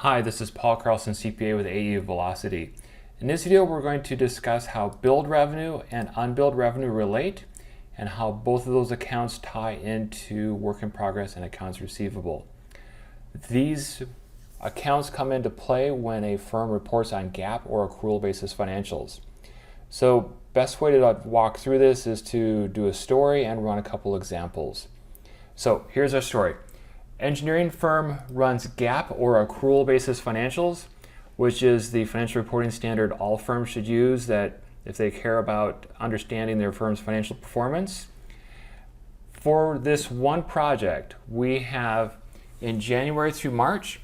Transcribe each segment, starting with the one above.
Hi, this is Paul Carlson, CPA with AE Velocity. In this video, we're going to discuss how billed revenue and unbilled revenue relate and how both of those accounts tie into work in progress and accounts receivable. These accounts come into play when a firm reports on GAAP or accrual basis financials. So, best way to walk through this is to do a story and run a couple examples. So, here's our story. Engineering firm runs GAAP or accrual basis financials, which is the financial reporting standard all firms should use that if they care about understanding their firm's financial performance. For this one project, we have in January through March,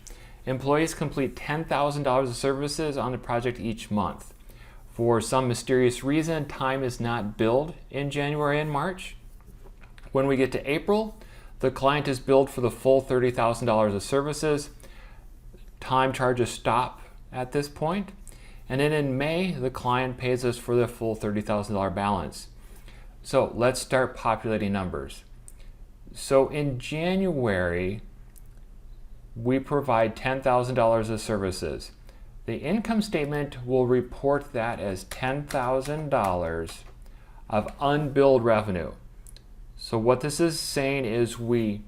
employees complete $10,000 of services on the project each month. For some mysterious reason, time is not billed in January and March. When we get to April, the client is billed for the full $30,000 of services. Time charges stop at this point. And then in May, the client pays us for the full $30,000 balance. So let's start populating numbers. So in January, we provide $10,000 of services. The income statement will report that as $10,000 of unbilled revenue. So what this is saying is we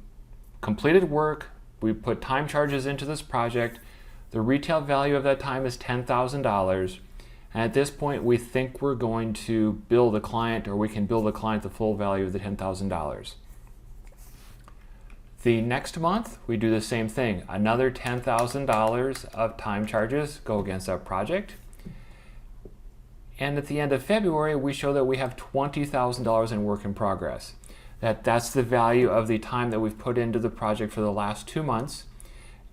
completed work, we put time charges into this project, the retail value of that time is $10,000, and at this point we think we're going to bill the client, or we can bill the client the full value of the $10,000. The next month we do the same thing, another $10,000 of time charges go against our project. And at the end of February we show that we have $20,000 in work in progress. That's the value of the time that we've put into the project for the last 2 months,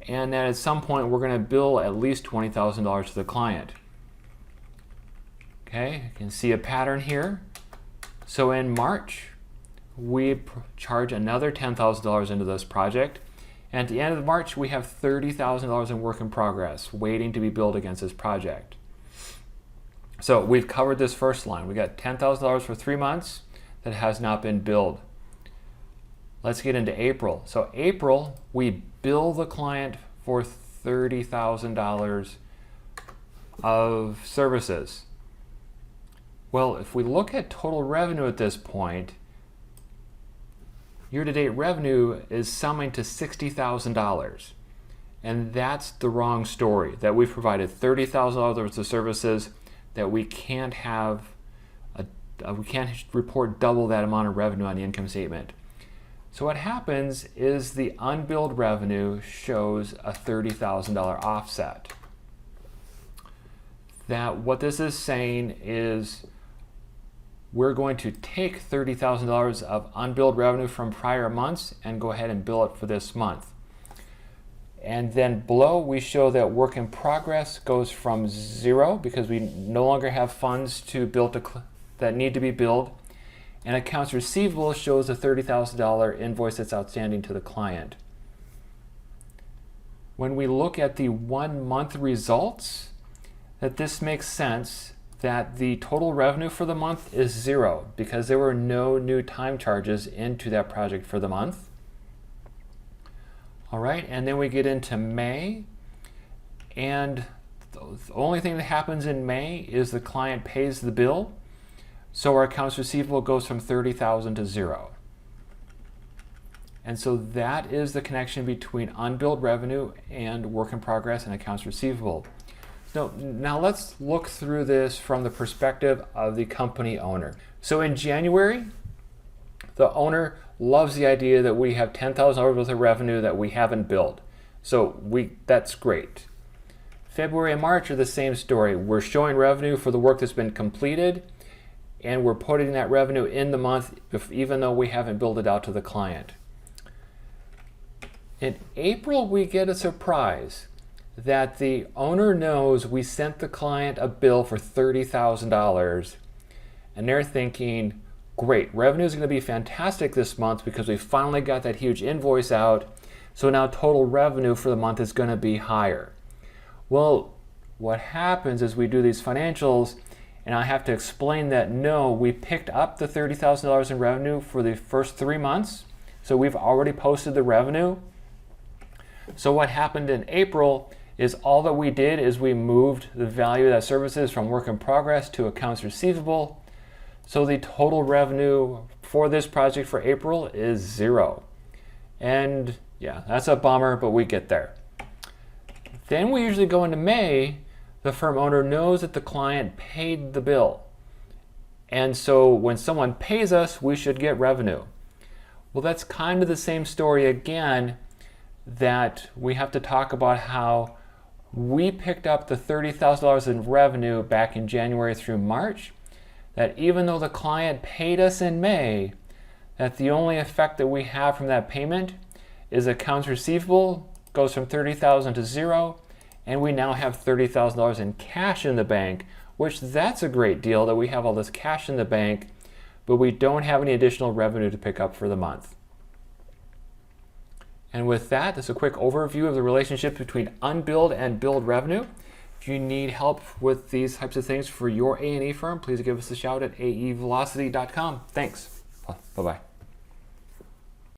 and that at some point we're going to bill at least $20,000 to the client. Okay, you can see a pattern here. So in March, we charge another $10,000 into this project, and at the end of March we have $30,000 in work in progress waiting to be billed against this project. So we've covered this first line. We got $10,000 for 3 months that has not been billed. Let's get into April. So April, we bill the client for $30,000 of services. Well, if we look at total revenue at this point, year-to-date revenue is summing to $60,000. And that's the wrong story, that we've provided $30,000 of services that we can't we can't report double that amount of revenue on the income statement. So what happens is the unbilled revenue shows a $30,000 offset. That what this is saying is we're going to take $30,000 of unbilled revenue from prior months and go ahead and bill it for this month. And then below we show that work in progress goes from 0 because we no longer have funds to bill that need to be billed. And accounts receivable shows a $30,000 invoice that's outstanding to the client. When we look at the 1 month results, that this makes sense that the total revenue for the month is 0 because there were no new time charges into that project for the month. All right, and then we get into May, and the only thing that happens in May is the client pays the bill. So our accounts receivable goes from $30,000 to 0. And so that is the connection between unbilled revenue and work in progress and accounts receivable. Now let's look through this from the perspective of the company owner. So in January, the owner loves the idea that we have $10,000 worth of revenue that we haven't billed. So that's great. February and March are the same story. We're showing revenue for the work that's been completed, and we're putting that revenue in the month even though we haven't billed it out to the client. In April, we get a surprise that the owner knows we sent the client a bill for $30,000, and they're thinking, great, revenue is going to be fantastic this month because we finally got that huge invoice out, so now total revenue for the month is going to be higher. Well, what happens is we do these financials, and I have to explain that no, we picked up the $30,000 in revenue for the first 3 months, so we've already posted the revenue. So what happened in April is all that we did is we moved the value of that services from work in progress to accounts receivable. So the total revenue for this project for April is 0. And yeah, that's a bummer, but we get there. Then we usually go into May. The firm owner knows that the client paid the bill. And so when someone pays us, we should get revenue. Well, that's kind of the same story again, that we have to talk about how we picked up the $30,000 in revenue back in January through March, that even though the client paid us in May, that the only effect that we have from that payment is accounts receivable goes from $30,000 to 0, and we now have $30,000 in cash in the bank, which that's a great deal that we have all this cash in the bank, but we don't have any additional revenue to pick up for the month. And with that, this is a quick overview of the relationship between unbilled and billed revenue. If you need help with these types of things for your A&E firm, please give us a shout at aevelocity.com. Thanks. Bye-bye.